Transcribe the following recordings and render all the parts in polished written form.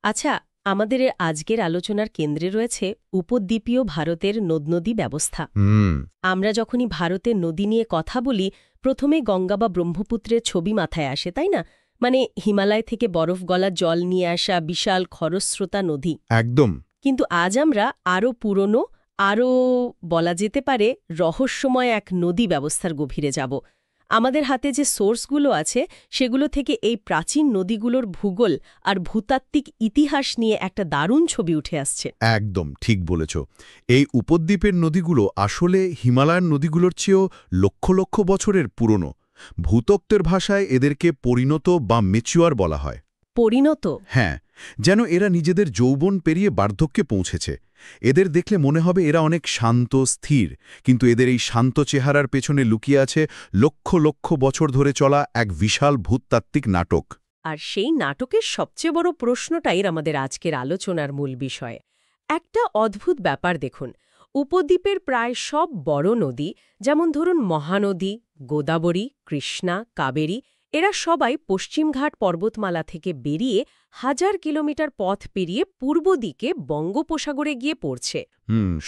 আচ্ছা, আমাদের আজকের আলোচনার কেন্দ্রে রয়েছে উপদ্বীপীয় ভারতের নদনদী ব্যবস্থা। আমরা যখনই ভারতের নদী নিয়ে কথা বলি, প্রথমে গঙ্গা বা ব্রহ্মপুত্রের ছবি মাথায় আসে, তাই না? মানে হিমালয় থেকে বরফ গলা জল নিয়ে আসা বিশাল খরস্রোতা নদী। একদম। কিন্তু আজ আমরা আরও পুরনো, আরও বলা যেতে পারে রহস্যময় এক নদী ব্যবস্থার গভীরে যাব। আমাদের হাতে যে সোর্সগুলো আছে সেগুলো থেকে এই প্রাচীন নদীগুলোর ভূগোল আর ভূতাত্ত্বিক ইতিহাস নিয়ে একটা দারুণ ছবি উঠে আসছে। একদম ঠিক বলেছ। এই উপদ্বীপের নদীগুলো আসলে হিমালয়ান নদীগুলোর চেয়েও লক্ষ লক্ষ বছরের পুরনো। ভূতত্ত্বের ভাষায় এদেরকে পরিণত বা ম্যাচিউর বলা হয়। পরিণত? হ্যাঁ, যেন এরা নিজেদের যৌবন পেরিয়ে বার্ধক্যে পৌঁছেছে। এদের দেখলে মনে হবে এরা অনেক শান্ত, স্থির, কিন্তু এদের এই শান্ত চেহারার পেছনে লুকিয়ে আছে লক্ষ লক্ষ বছর ধরে চলা এক বিশাল ভূতাত্ত্বিক নাটক। আর সেই নাটকের সবচেয়ে বড় প্রশ্নটাই আমাদের আজকের আলোচনার মূল বিষয়। একটা অদ্ভুত ব্যাপার দেখুন, উপদ্বীপের প্রায় সব বড় নদী, যেমন ধরুন মহানদী, গোদাবরী, কৃষ্ণা, কাবেরী, এরা সবাই পশ্চিমঘাট পর্বতমালা থেকে বেরিয়ে হাজার কিলোমিটার পথ পেরিয়ে পূর্ব দিকে বঙ্গোপসাগরে গিয়ে পড়ছে।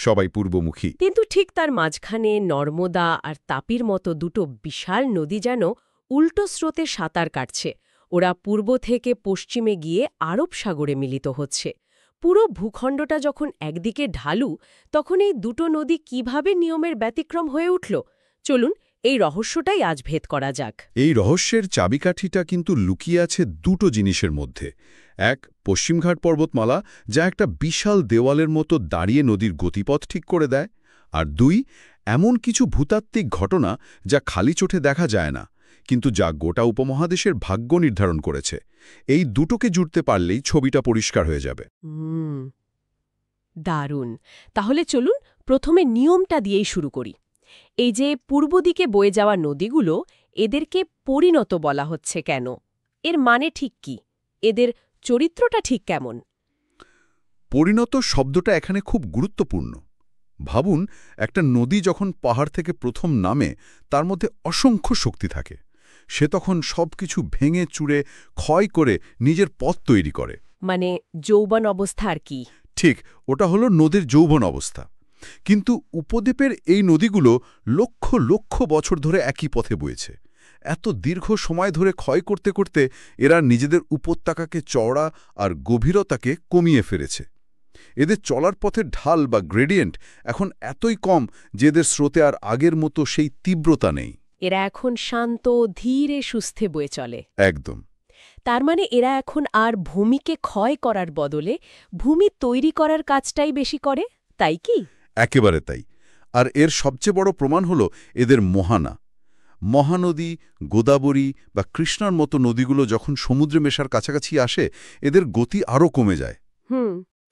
সবাই পূর্বমুখী। কিন্তু ঠিক তার মাঝখানে নর্মদা আর তাপির মতো দুটো বিশাল নদী যেন উল্টো স্রোতে সাঁতার কাটছে। ওরা পূর্ব থেকে পশ্চিমে গিয়ে আরব সাগরে মিলিত হচ্ছে। পুরো ভূখণ্ডটা যখন একদিকে ঢালু, তখন এই দুটো নদী কিভাবে নিয়মের ব্যতিক্রম হয়ে উঠল? চলুন এই রহস্যটাই আজ ভেদ করা যাক। এই রহস্যের চাবিকাঠিটা কিন্তু লুকিয়ে আছে দুটো জিনিসের মধ্যে। এক, পশ্চিমঘাট পর্বতমালা, যা একটা বিশাল দেওয়ালের মতো দাঁড়িয়ে নদীর গতিপথ ঠিক করে দেয়। আর দুই, এমন কিছু ভূতাত্ত্বিক ঘটনা যা খালি চোখে দেখা যায় না, কিন্তু যা গোটা উপমহাদেশের ভাগ্য নির্ধারণ করেছে। এই দুটোকে জুড়তে পারলেই ছবিটা পরিষ্কার হয়ে যাবে। দারুণ। তাহলে চলুন প্রথমে নিয়মটা দিয়েই শুরু করি। এই যে পূর্ব দিকে বয়ে যাওয়া নদীগুলো, এদেরকে পরিণত বলা হচ্ছে কেন? এর মানে ঠিক কি? এদের চরিত্রটা ঠিক কেমন? পরিণত শব্দটা এখানে খুব গুরুত্বপূর্ণ। ভাবুন, একটা নদী যখন পাহাড় থেকে প্রথম নামে, তার মধ্যে অসংখ্য শক্তি থাকে। সে তখন সবকিছু ভেঙে চুরে ক্ষয় করে নিজের পথ তৈরি করে। মানে যৌবন অবস্থা আর কি? ঠিক, ওটা হলো নদীর যৌবন অবস্থা। কিন্তু উপদ্বীপের এই নদীগুলো লক্ষ লক্ষ বছর ধরে একই পথে বইছে। এত দীর্ঘ সময় ধরে ক্ষয় করতে করতে এরা নিজেদের উপত্যকাকে চওড়া আর গভীরতাকে কমিয়ে ফেলেছে। এদের চলার পথের ঢাল বা গ্রেডিয়েন্ট এখন এতই কম যে এদের স্রোতে আর আগের মতো সেই তীব্রতা নেই। এরা এখন শান্ত, ধীরে সুস্থে বয়ে চলে। একদম। তার মানে এরা এখন আর ভূমিকে ক্ষয় করার বদলে ভূমি তৈরি করার কাজটাই বেশি করে, তাই কি? একেবারে তাই। আর এর সবচেয়ে বড় প্রমাণ হল এদের মোহানা। মহানদী, গোদাবরী বা কৃষ্ণার মতো নদীগুলো যখন সমুদ্রে মেশার কাছাকাছি আসে, এদের গতি আরও কমে যায়।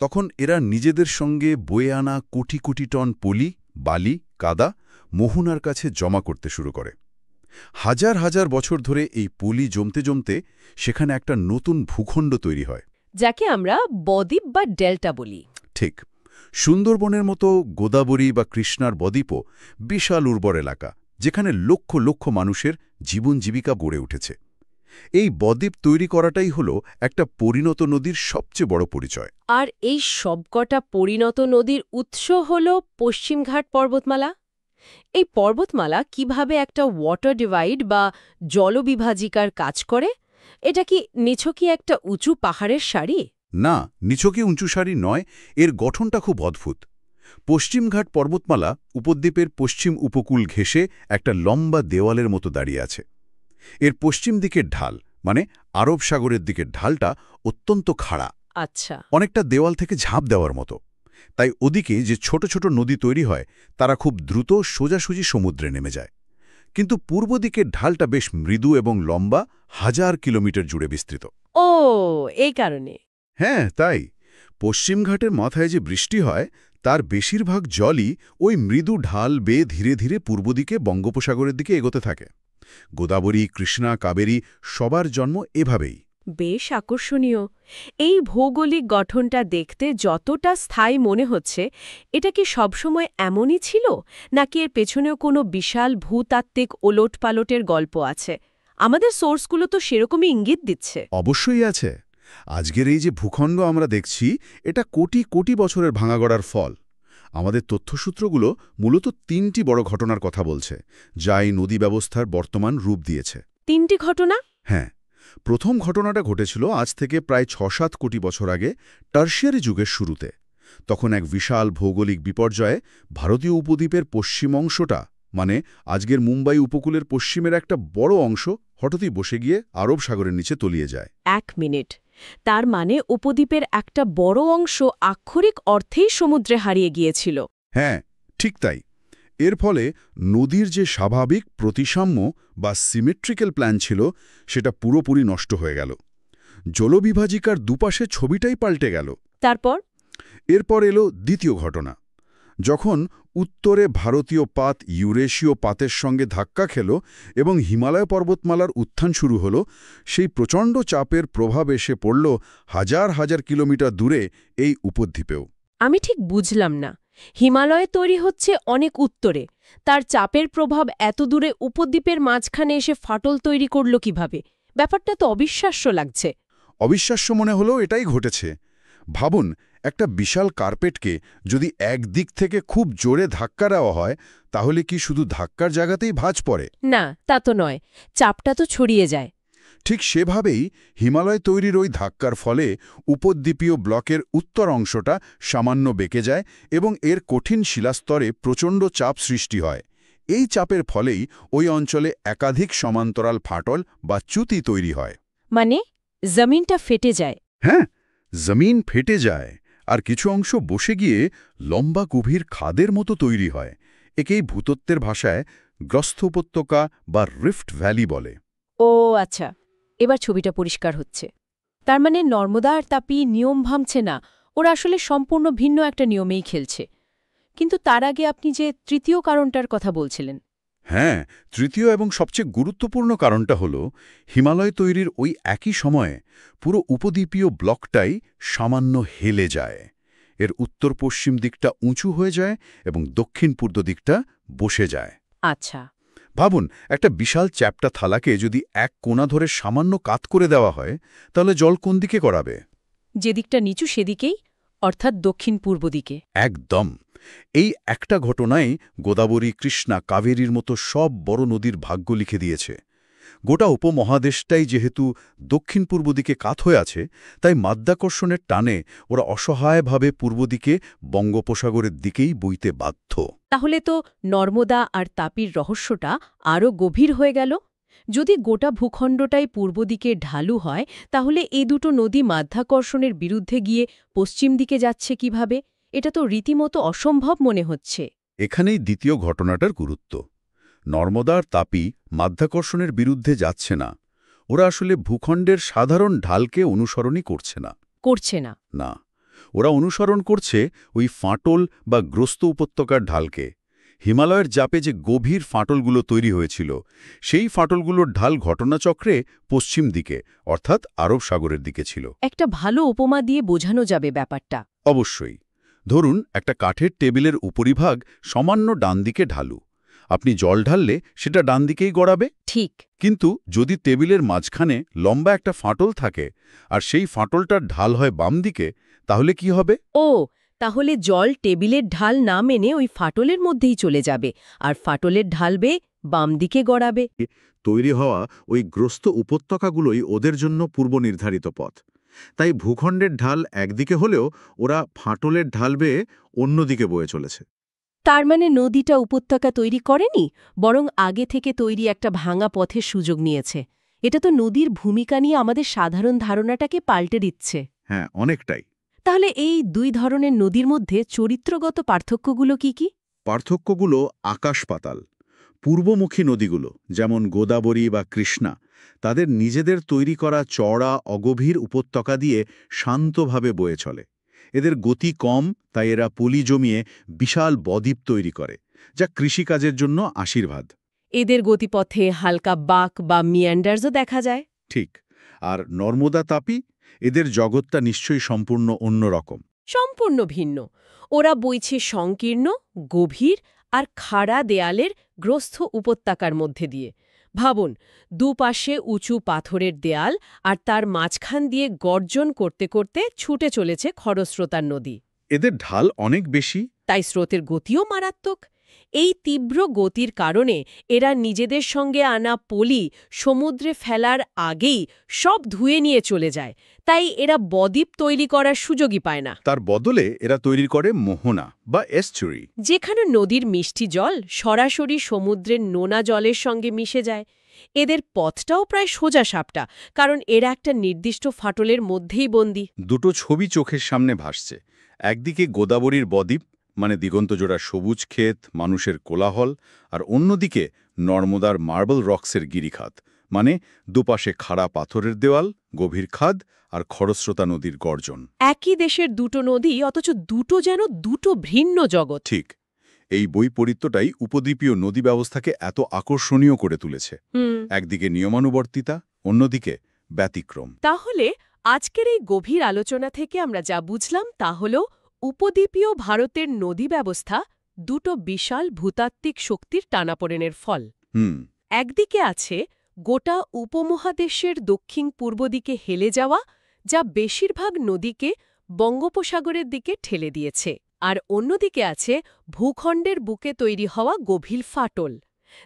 তখন এরা নিজেদের সঙ্গে বয়ে আনা কোটি কোটি টন পলি, বালি, কাদা মোহনার কাছে জমা করতে শুরু করে। হাজার হাজার বছর ধরে এই পলি জমতে জমতে সেখানে একটা নতুন ভূখণ্ড তৈরি হয়, যাকে আমরা বদ্বীপ বা ডেল্টা বলি। ঠিক। সুন্দরবনের মতো গোদাবরী বা কৃষ্ণার বদ্বীপও বিশাল উর্বর এলাকা, যেখানে লক্ষ লক্ষ মানুষের জীবন জীবিকা গড়ে উঠেছে। এই বদ্বীপ তৈরি করাটাই হলো একটা পরিণত নদীর সবচেয়ে বড় পরিচয়। আর এই সবকটা পরিণত নদীর উৎস হল পশ্চিমঘাট পর্বতমালা। এই পর্বতমালা কিভাবে একটা ওয়াটার ডিভাইড বা জলবিভাজিকার কাজ করে? এটা কি নিছকই একটা উঁচু পাহাড়ের সারি? না, নিছকে উঁচু সারি নয়, এর গঠনটা খুব অদ্ভুত। পশ্চিমঘাট পর্বতমালা উপদ্বীপের পশ্চিম উপকূল ঘেঁষে একটা লম্বা দেওয়ালের মতো দাঁড়িয়ে আছে। এর পশ্চিম দিকের ঢাল, মানে আরব সাগরের দিকের ঢালটা অত্যন্ত খাড়া। আচ্ছা। অনেকটা দেওয়াল থেকে ঝাঁপ দেওয়ার মতো। তাই ওদিকে যে ছোট ছোট নদী তৈরি হয়, তারা খুব দ্রুত সোজাসুজি সমুদ্রে নেমে যায়। কিন্তু পূর্ব দিকের ঢালটা বেশ মৃদু এবং লম্বা, হাজার কিলোমিটার জুড়ে বিস্তৃত। ও, এই কারণে? হ্যাঁ, তাই পশ্চিমঘাটের মাথায় যে বৃষ্টি হয়, তার বেশিরভাগ জলই ওই মৃদু ঢাল বেয়ে ধীরে ধীরে পূর্ব দিকে বঙ্গোপসাগরের দিকে এগোতে থাকে। গোদাবরী, কৃষ্ণা, কাবেরী সবার জন্ম এভাবেই। বেশ আকর্ষণীয়। এই ভৌগোলিক গঠনটা দেখতে যতটা স্থায়ী মনে হচ্ছে, এটা কি সবসময় এমনই ছিল, নাকি এর পেছনেও কোনো বিশাল ভূতাত্ত্বিক ওলটপালটের গল্প আছে? আমাদের সোর্সগুলো তো সেরকমই ইঙ্গিত দিচ্ছে। অবশ্যই আছে। আজকের এই যে ভূখণ্ড আমরা দেখছি এটা কোটি কোটি বছরের ভাঙাগড়ার ফল। আমাদের তথ্যসূত্রগুলো মূলত ৩টি বড় ঘটনার কথা বলছে, যা এই নদী ব্যবস্থার বর্তমান রূপ দিয়েছে। 3টি ঘটনা? হ্যাঁ, প্রথম ঘটনাটা ঘটেছিল আজ থেকে প্রায় ৬-৭ কোটি বছর আগে, টার্শিয়ারি যুগের শুরুতে। তখন এক বিশাল ভৌগোলিক বিপর্যয়ে ভারতীয় উপদ্বীপের পশ্চিম অংশটা, মানে আজকের মুম্বাই উপকূলের পশ্চিমের একটা বড় অংশ, হঠাৎই বসে গিয়ে আরব সাগরের নিচে তলিয়ে যায়। 1 মিনিট, তার মানে উপদ্বীপের একটা বড় অংশ আক্ষরিক অর্থেই সমুদ্রে হারিয়ে গিয়েছিল। হ্যাঁ, ঠিক তাই। এর ফলে নদীর যে স্বাভাবিক প্রতিসাম্য বা সিমেট্রিক্যাল প্ল্যান ছিল, সেটা পুরোপুরি নষ্ট হয়ে গেল। জলবিভাজিকার দুপাশে ছবিটাই পাল্টে গেল। তারপর? এরপর এলো দ্বিতীয় ঘটনা। যখন উত্তরে ভারতীয় পাত ইউরেশীয় পাতের সঙ্গে ধাক্কা খেল এবং হিমালয় পর্বতমালার উত্থান শুরু হলো, সেই প্রচণ্ড চাপের প্রভাব এসে পড়ল হাজার হাজার কিলোমিটার দূরে এই উপদ্বীপেও। আমি ঠিক বুঝলাম না, হিমালয়ে তৈরি হচ্ছে অনেক উত্তরে, তার চাপের প্রভাব এত দূরে উপদ্বীপের মাঝখানে এসে ফাটল তৈরি করল কিভাবে? ব্যাপারটা তো অবিশ্বাস্য লাগছে। অবিশ্বাস্য মনে হলো এটাই ঘটেছে। ভাবুন, একটা বিশাল কার্পেটকে যদি একদিক থেকে খুব জোরে ধাক্কা দেওয়া হয়, তাহলে কি শুধু ধাক্কার জায়গাতেই ভাঁজ পড়ে? না, তা তো নয়, চাপটা তো ছড়িয়ে যায়। ঠিক সেভাবেই হিমালয় তৈরির ওই ধাক্কার ফলে উপদ্বীপীয় ব্লকের উত্তর অংশটা সামান্য বেঁকে যায় এবং এর কঠিন শিলাস্তরে প্রচণ্ড চাপ সৃষ্টি হয়। এই চাপের ফলেই ওই অঞ্চলে একাধিক সমান্তরাল ফাটল বা চ্যুতি তৈরি হয়। মানে জমিনটা ফেটে যায়? হ্যাঁ, জমিন ফেটে যায় আর কিছু অংশ বসে গিয়ে লম্বা গভীর খাদের মতো তৈরি হয়। একেই ভূতত্ত্বের ভাষায় গ্রস্থ উপত্যকা বা রিফট ভ্যালি বলে। ও আচ্ছা, এবার ছবিটা পরিষ্কার হচ্ছে। তার মানে নর্মদা আর তাপি নিয়ম ভাঙছে না, ওরা আসলে সম্পূর্ণ ভিন্ন একটা নিয়মেই খেলছে। কিন্তু তার আগে আপনি যে তৃতীয় কারণটার কথা বলছিলেন। হ্যাঁ, তৃতীয় এবং সবচেয়ে গুরুত্বপূর্ণ কারণটা হল হিমালয় তৈরির ওই একই সময়ে পুরো উপদ্বীপীয় ব্লকটাই সামান্য হেলে যায়। এর উত্তর পশ্চিম দিকটা উঁচু হয়ে যায় এবং দক্ষিণ পূর্ব দিকটা বসে যায়। আচ্ছা। ভাবুন, একটা বিশাল চ্যাপ্টা থালাকে যদি এক কোণা ধরে সামান্য কাত করে দেওয়া হয়, তাহলে জল কোন দিকে গড়াবে? যেদিকটা নিচু সেদিকেই, অর্থাৎ দক্ষিণ পূর্ব দিকে। একদম। এই একটা ঘটনাই গোদাবরী, কৃষ্ণা, কাবেরীর মতো সব বড় নদীর ভাগ্য লিখে দিয়েছে। গোটা উপমহাদেশটাই যেহেতু দক্ষিণ পূর্ব দিকে কাত হয়ে আছে, তাই মাধ্যাকর্ষণের টানে ওরা অসহায়ভাবে পূর্ব দিকে বঙ্গোপসাগরের দিকেই বইতে বাধ্য। তাহলে তো নর্মদা আর তাপির রহস্যটা আরও গভীর হয়ে গেল। যদি গোটা ভূখণ্ডটাই পূর্ব দিকে ঢালু হয়, তাহলে এই দুটো নদী মাধ্যাকর্ষণের বিরুদ্ধে গিয়ে পশ্চিম দিকে যাচ্ছে কিভাবে? এটা তো রীতিমতো অসম্ভব মনে হচ্ছে। এখানেই দ্বিতীয় ঘটনাটার গুরুত্ব। নর্মদা আর তাপি মাধ্যাকর্ষণের বিরুদ্ধে যাচ্ছে না। ওরা আসলে ভূখণ্ডের সাধারণ ঢালকে অনুসরণই করছে না। করছে না? না, ওরা অনুসরণ করছে ওই ফাটল বা গ্রস্ত উপত্যকার ঢালকে। হিমালয়ের জাপে যে গভীর ফাটলগুলো তৈরি হয়েছিল, সেই ফাটলগুলোর ঢাল ঘটনাচক্রে পশ্চিম দিকে, অর্থাৎ আরব সাগরের দিকে ছিল। একটা ভালো উপমা দিয়ে বোঝানো যাবে ব্যাপারটা। অবশ্যই। ধরুন, একটা কাঠের টেবিলের উপরিভাগ সামান্য ডান দিকে ঢালু। আপনি জল ঢাললে সেটা ডান দিকেই গড়াবে। ঠিক। কিন্তু যদি টেবিলের মাঝখানে লম্বা একটা ফাটল থাকে আর সেই ফাটলটার ঢাল হয় বাম দিকে, তাহলে কি হবে? ও, তাহলে জল টেবিলের ঢাল না মেনে ওই ফাটলের মধ্যেই চলে যাবে, আর ফাটলের ঢাল বেয়ে বাম দিকে গড়াবে। তৈরি হওয়া ওই গ্রস্ত উপত্যকাগুলোই ওদের জন্য পূর্বনির্ধারিত পথ। তাই ভূখণ্ডের ঢাল একদিকে হলেও ওরা ফাটলের ঢাল বেয়ে অন্যদিকে বয়ে চলেছে। তার মানে নদীটা উপত্যকা তৈরি করেনি, বরং আগে থেকে তৈরি একটা ভাঙা পথের সুযোগ নিয়েছে। এটা তো নদীর ভূমিকা নিয়ে আমাদের সাধারণ ধারণাটাকে পাল্টে দিচ্ছে। হ্যাঁ, অনেকটাই। তাহলে এই দুই ধরনের নদীর মধ্যে চরিত্রগত পার্থক্যগুলো কি কি? পার্থক্যগুলো আকাশ পাতাল। পূর্বমুখী নদীগুলো, যেমন গোদাবরী বা কৃষ্ণা, তাদের নিজেদের তৈরি করা চওড়া অগভীর উপত্যকা দিয়ে শান্তভাবে বয়ে চলে। এদের গতি কম, তাই এরা পলি জমিয়ে বিশাল বদ্বীপ তৈরি করে, যা কৃষিকাজের জন্য আশীর্বাদ। এদের গতিপথে হালকা বাঁক বা মিয়ান্ডার্সও দেখা যায়। ঠিক। আর নর্মদা, তাপি, এদের জগৎটা নিশ্চয়ই সম্পূর্ণ অন্যরকম। সম্পূর্ণ ভিন্ন। ওরা বইছে সংকীর্ণ, গভীর আর খাড়া দেয়ালের গ্রস্থ উপত্যকার মধ্যে দিয়ে। ভাবুন, দুপাশে উঁচু পাথরের দেয়াল আর তার মাঝখান দিয়ে গর্জন করতে করতে ছুটে চলেছে খরস্রোতার নদী। এদের ঢাল অনেক বেশি। তাই স্রোতের গতিও মারাত্মক। এই তীব্র গতির কারণে এরা নিজেদের সঙ্গে আনা পলি সমুদ্রে ফেলার আগেই সব ধুয়ে নিয়ে চলে যায়। তাই এরা বদ্বীপ তৈরি করার সুযোগই পায় না। তার বদলে এরা তৈরি করে মোহনা বা এস্চুরি, যেখানে নদীর মিষ্টি জল সরাসরি সমুদ্রের নোনা জলের সঙ্গে মিশে যায়। এদের পথটাও প্রায় সোজা সাপটা, কারণ এরা একটা নির্দিষ্ট ফাটলের মধ্যেই বন্দী। দুটো ছবি চোখের সামনে ভাসছে। একদিকে গোদাবরীর বদ্বীপ, মানে দিগন্তজোড়া সবুজ ক্ষেত, মানুষের কোলাহল, আর অন্যদিকে নর্মদার মার্বেল রক্সের গিরিখাত, মানে দুপাশে খাড়া পাথরের দেওয়াল, গভীর খাদ আর খরস্রোতা নদীর গর্জন। একই দেশের দুটো নদী, অথচ দুটো যেন দুটো ভিন্ন জগৎ। ঠিক, এই বৈপরীত্যটাই উপদ্বীপীয় নদী ব্যবস্থাকে এত আকর্ষণীয় করে তুলেছে। একদিকে নিয়মানুবর্তিতা, অন্যদিকে ব্যতিক্রম। তাহলে আজকের এই গভীর আলোচনা থেকে আমরা যা বুঝলাম তা হল উপদ্বীপীয় ভারতের নদী ব্যবস্থা দুটো বিশাল ভূতাত্ত্বিক শক্তির টানাপোড়েনের ফল। একদিকে আছে গোটা উপমহাদেশের দক্ষিণ পূর্ব দিকে হেলে যাওয়া, যা বেশিরভাগ নদীকে বঙ্গোপসাগরের দিকে ঠেলে দিয়েছে, আর অন্যদিকে আছে ভূখণ্ডের বুকে তৈরি হওয়া গভীর ফাটল,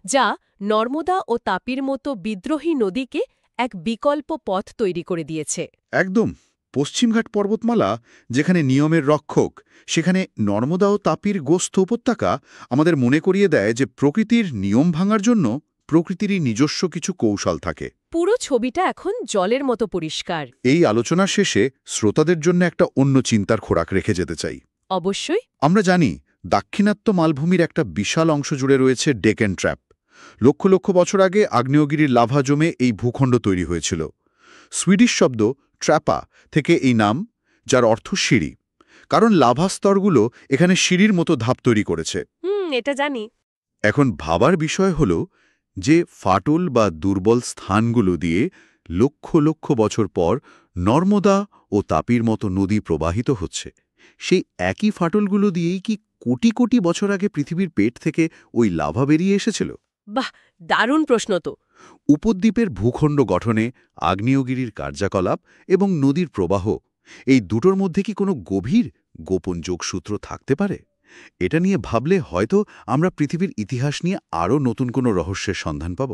যা নর্মদা ও তাপির মতো বিদ্রোহী নদীকে এক বিকল্প পথ তৈরি করে দিয়েছে। একদম। পশ্চিমঘাট পর্বতমালা যেখানে নিয়মের রক্ষক, সেখানে নর্মদা ও তাপির গোস্ত উপত্যকা আমাদের মনে করিয়ে দেয় যে প্রকৃতির নিয়ম ভাঙার জন্য প্রকৃতিরই নিজস্ব কিছু কৌশল থাকে। পুরো ছবিটা এখন জলের মতো পরিষ্কার। এই আলোচনার শেষে শ্রোতাদের জন্য একটা অন্য চিন্তার খোরাক রেখে যেতে চাই। অবশ্যই। আমরা জানি দাক্ষিণাত্য মালভূমির একটা বিশাল অংশ জুড়ে রয়েছে ডেকেন ট্র্যাপ। লক্ষ লক্ষ বছর আগে আগ্নেয়গিরির লাভা জমে এই ভূখণ্ড তৈরি হয়েছিল। সুইডিশ শব্দ ট্র্যাপা থেকে এই নাম, যার অর্থ সিঁড়ি, কারণ লাভা স্তরগুলো এখানে সিঁড়ির মতো ধাপ তৈরি করেছে। এটা জানি। এখন ভাবার বিষয় হল যে ফাটল বা দুর্বল স্থানগুলো দিয়ে লক্ষ লক্ষ বছর পর নর্মদা ও তাপির মতো নদী প্রবাহিত হচ্ছে, সেই একই ফাটলগুলো দিয়েই কি কোটি কোটি বছর আগে পৃথিবীর পেট থেকে ওই লাভা বেরিয়ে এসেছিল? বাহ, দারুণ প্রশ্ন তো। উপদ্বীপের ভূখণ্ড গঠনে আগ্নেয়গিরির কার্যকলাপ এবং নদীর প্রবাহ, এই দুটোর মধ্যে কি কোনো গভীর গোপন যোগসূত্র থাকতে পারে? এটা নিয়ে ভাবলে হয়তো আমরা পৃথিবীর ইতিহাস নিয়ে আরও নতুন কোনো রহস্যের সন্ধান পাব।